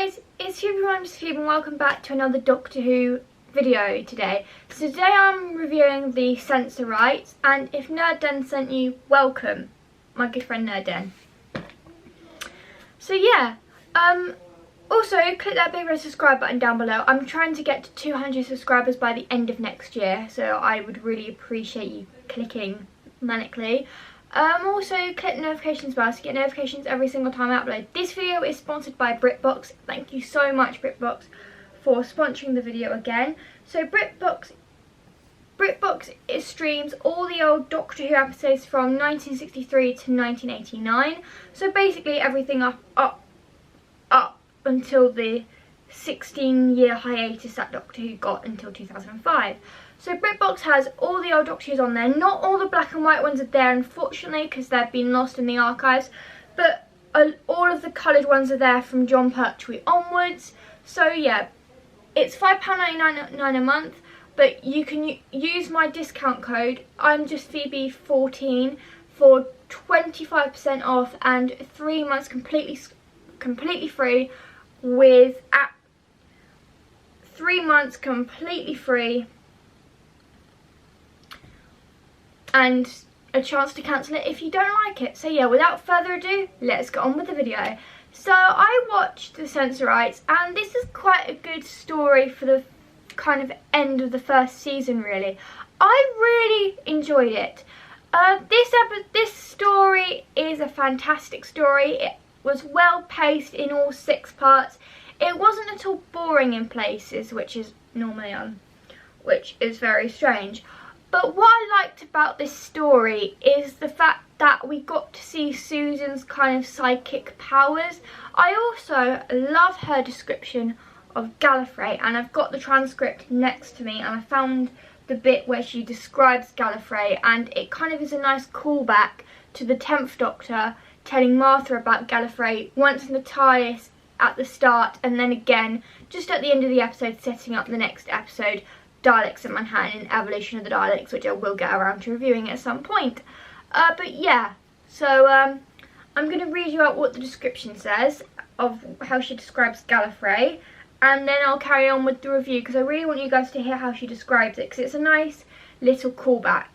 guys, it's Phoebe and welcome back to another Doctor Who video today. So today I'm reviewing the Sensorites, and if Nerd Den sent you, welcome, my good friend Nerd Den. So yeah, also click that big red subscribe button down below. I'm trying to get to 200 subscribers by the end of next year, so I would really appreciate you clicking manically. Also click the notifications bell to get notifications every single time I upload. This video is sponsored by BritBox. Thank you so much, BritBox, for sponsoring the video again. So BritBox streams all the old Doctor Who episodes from 1963 to 1989. So basically everything up until the 16-year hiatus that Doctor Who got until 2005. So BritBox has all the old Doctor Who's on there. Not all the black and white ones are there, unfortunately, because they've been lost in the archives. But all of the coloured ones are there from John Pertwee onwards. So yeah, it's £5.99 a month. But you can use my discount code, I'm just Phoebe14, for 25% off and 3 months completely free with 3 months completely free and a chance to cancel it if you don't like it. So yeah, without further ado, let's get on with the video. So I watched the Sensorites, and this is quite a good story for the kind of end of the first season, really. I really enjoyed it. This story is a fantastic story. It was well paced in all 6 parts. It wasn't at all boring in places, which is normally which is very strange. But what I liked about this story is the fact that we got to see Susan's kind of psychic powers. I also love her description of Gallifrey, and I've got the transcript next to me, and I found the bit where she describes Gallifrey, and it kind of is a nice callback to the 10th Doctor telling Martha about Gallifrey once in the TARDIS at the start, and then again just at the end of the episode setting up the next episode, Daleks at Manhattan and Evolution of the Daleks, which I will get around to reviewing at some point. But yeah, so I'm going to read you out what the description says of how she describes Gallifrey, and then I'll carry on with the review because I really want you guys to hear how she describes it, because it's a nice little callback.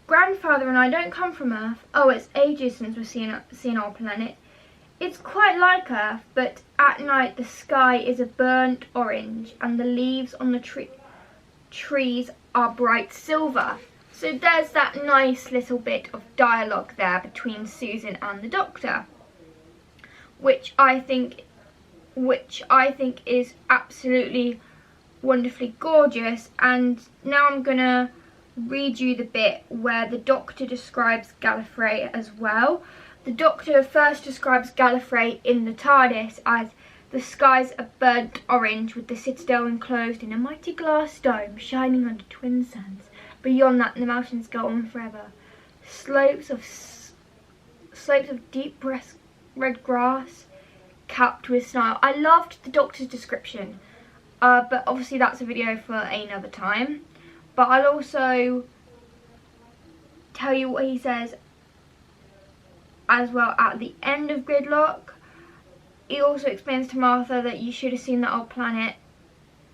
Grandfather and I don't come from Earth. Oh, it's ages since we've seen our planet. It's quite like Earth, but at night the sky is a burnt orange and the leaves on the trees are bright silver. So there's that nice little bit of dialogue there between Susan and the Doctor, which I think is absolutely wonderfully gorgeous. And now I'm gonna read you the bit where the Doctor describes Gallifrey as well. The Doctor first describes Gallifrey in the TARDIS as the skies are burnt orange with the citadel enclosed in a mighty glass dome shining under twin suns. Beyond that, the mountains go on forever. Slopes of deep red grass capped with snow. I loved the Doctor's description, but obviously that's a video for another time. But I'll also tell you what he says as well at the end of Gridlock. He also explains to Martha that you should have seen that old planet.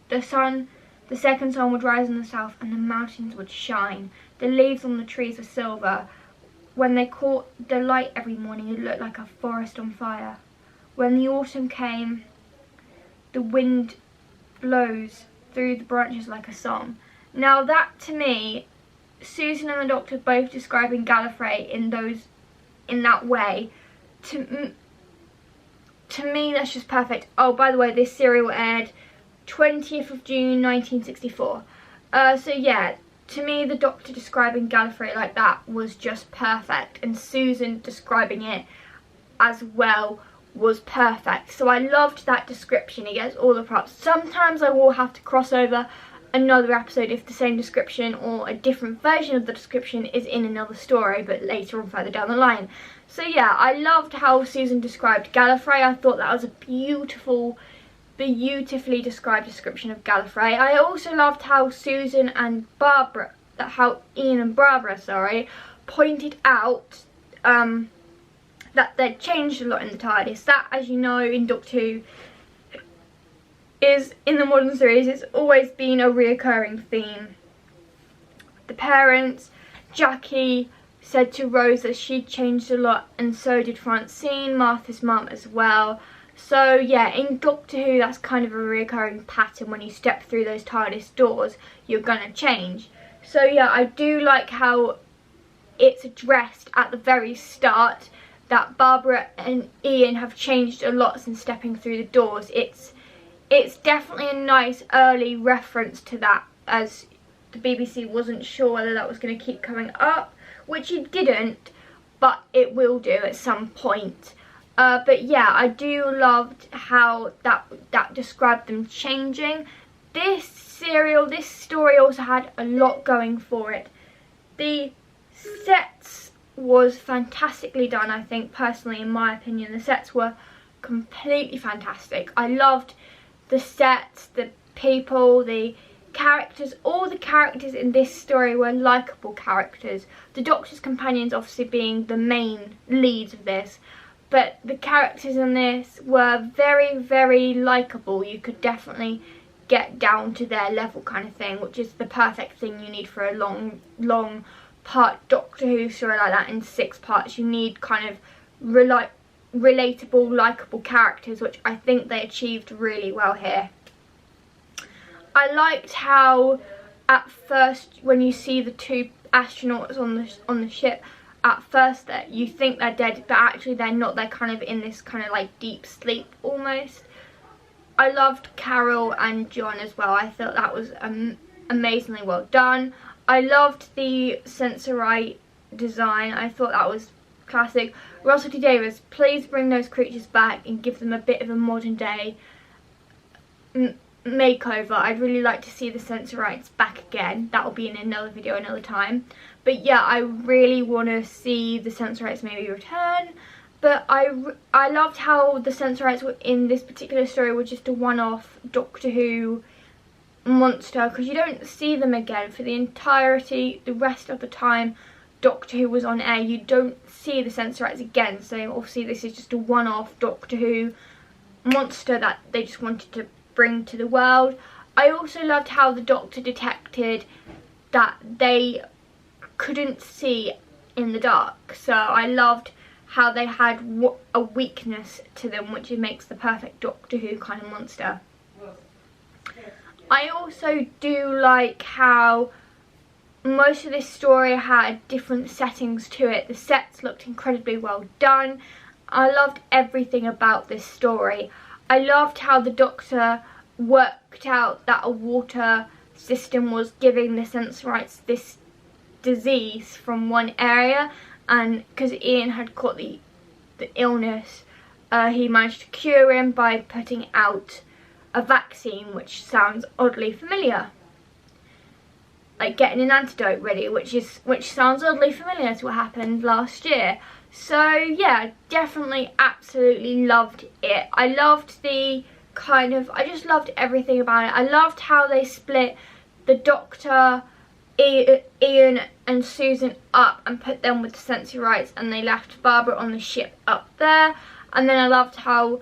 The second sun would rise in the south and the mountains would shine. The leaves on the trees were silver. When they caught the light every morning, it looked like a forest on fire. When the autumn came, the wind blows through the branches like a song. Now that, to me, Susan and the Doctor both describing Gallifrey in that way, to me that's just perfect. Oh, by the way, this serial aired 20th of June 1964. So yeah, to me the Doctor describing Gallifrey like that was just perfect, and Susan describing it as well was perfect. So I loved that description. It gets all the props. Sometimes I will have to cross over another episode if the same description or a different version of the description is in another story, but later on further down the line. So yeah, I loved how Susan described Gallifrey. I thought that was a beautifully described description of Gallifrey. I also loved how Ian and Barbara pointed out that they'd changed a lot in the TARDIS. That, as you know, in Doctor Who, is in the modern series, it's always been a reoccurring theme. The parents, Jackie said to Rose that she'd changed a lot, and so did Francine, Martha's mum, as well. So yeah, in Doctor Who, that's kind of a recurring pattern. When you step through those TARDIS doors, you're gonna change. So yeah, I do like how it's addressed at the very start that Barbara and Ian have changed a lot since stepping through the doors. It's definitely a nice early reference to that, as the BBC wasn't sure whether that was going to keep coming up, which it didn't, but it will do at some point. But yeah, I do loved how that described them changing. This story also had a lot going for it. The sets was fantastically done, I think, personally, in my opinion. The sets were completely fantastic. I loved the sets, the people, the characters. All the characters in this story were likeable characters. The Doctor's companions obviously being the main leads of this, but the characters in this were very, very likeable. You could definitely get down to their level, kind of thing, which is the perfect thing you need for a long part Doctor Who story like that in 6 parts. You need kind of relatable, likeable characters, which I think they achieved really well here. I liked how at first, when you see the 2 astronauts on the ship, at first that you think they're dead, but actually they're not. They're kind of in this kind of like deep sleep almost. I loved Carol and John as well. I thought that was amazingly well done. I loved the Sensorite design. I thought that was classic. Russell T Davies, please bring those creatures back and give them a bit of a modern day makeover. I'd really like to see the Sensorites back again. That will be in another video another time. But yeah, I really want to see the Sensorites maybe return. But I loved how the Sensorites were in this particular story were just a one-off Doctor Who monster, because you don't see them again for the entirety, the rest of the time Doctor Who was on air. You don't see the Sensorites again, so obviously this is just a one-off Doctor Who monster that they just wanted to bring to the world. I also loved how the Doctor detected that they couldn't see in the dark, so I loved how they had a weakness to them, which makes the perfect Doctor Who kind of monster. I also do like how most of this story had different settings to it. The sets looked incredibly well done. I loved everything about this story. I loved how the Doctor worked out that a water system was giving the Sensorites this disease from one area, and because Ian had caught the illness, he managed to cure him by putting out a vaccine, which sounds oddly familiar, like getting an antidote ready, which sounds oddly familiar to what happened last year. So yeah, definitely absolutely loved it. I loved I just loved everything about it. I loved how they split the Doctor, Ian and Susan up and put them with the Sensorites, and they left Barbara on the ship up there. And then I loved how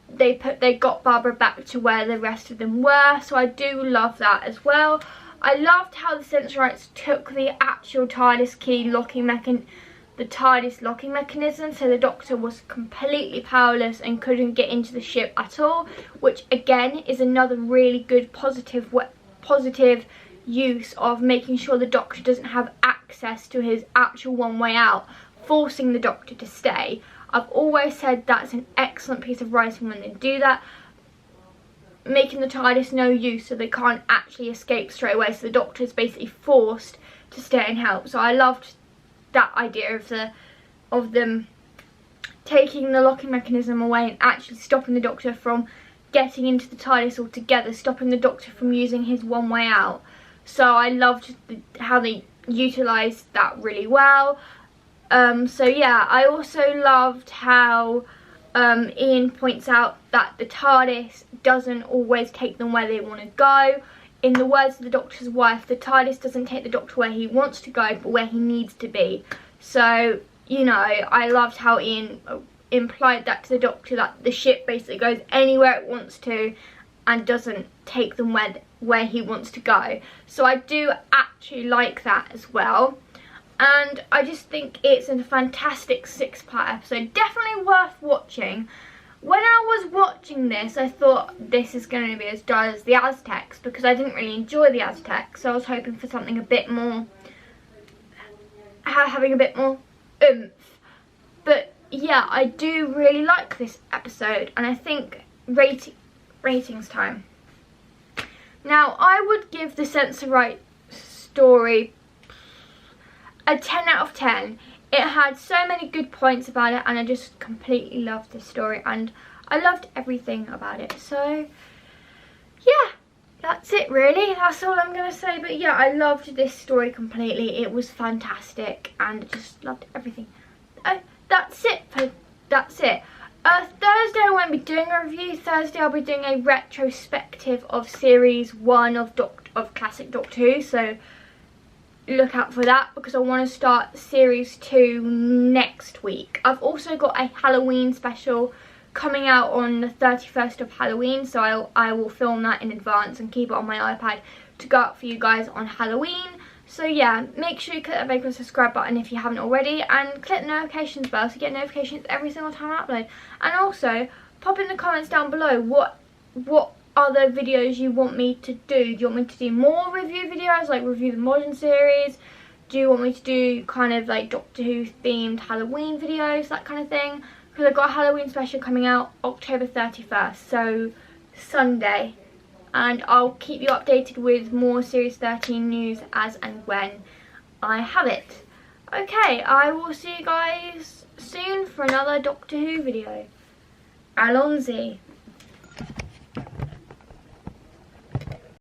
they got Barbara back to where the rest of them were, so I do love that as well. I loved how the Sensorites took the actual TARDIS key locking TARDIS locking mechanism, so the Doctor was completely powerless and couldn't get into the ship at all, which again is another really good positive use of making sure the Doctor doesn't have access to his actual one way out, forcing the Doctor to stay. I've always said that's an excellent piece of writing when they do that, making the TARDIS no use so they can't actually escape straight away, so the Doctor is basically forced to stay and help. So I loved that idea of them taking the locking mechanism away and actually stopping the Doctor from getting into the TARDIS altogether, stopping the Doctor from using his one way out. So I loved how they utilised that really well. So yeah, I also loved how Ian points out that the TARDIS doesn't always take them where they want to go. In the words of the Doctor's wife, the TARDIS doesn't take the Doctor where he wants to go, but where he needs to be. So you know, I loved how Ian implied that to the Doctor, that the ship basically goes anywhere it wants to and doesn't take them where he wants to go. So I do actually like that as well. And I just think it's a fantastic 6-part episode. Definitely worth watching. When I was watching this, I thought this is going to be as dull as the Aztecs, because I didn't really enjoy the Aztecs. So I was hoping for something a bit more, having a bit more oomph. But yeah, I do really like this episode, and I think ratings time. Now, I would give the Sensorites story a 10 out of 10. It had so many good points about it, and I just completely loved this story, and I loved everything about it. So yeah, that's it really. That's all I'm going to say. But yeah, I loved this story completely. It was fantastic, and I just loved everything. That's it. Thursday I won't be doing a review. Thursday I'll be doing a retrospective of series 1 of Classic Doctor Who. So look out for that, because I want to start series 2 next week. I've also got a Halloween special coming out on the 31st of Halloween, so I will film that in advance and keep it on my iPad to go out for you guys on Halloween. So yeah, make sure you click that big subscribe button if you haven't already, and click the notifications bell to get notifications every single time I upload. And also pop in the comments down below what other videos you want me to do. Do you want me to do more review videos, like review the modern series? Do you want me to do kind of like Doctor Who themed Halloween videos, that kind of thing? Because I've got a Halloween special coming out October 31st, so Sunday. And I'll keep you updated with more Series 13 news as and when I have it. Okay, I will see you guys soon for another Doctor Who video. Allons-y.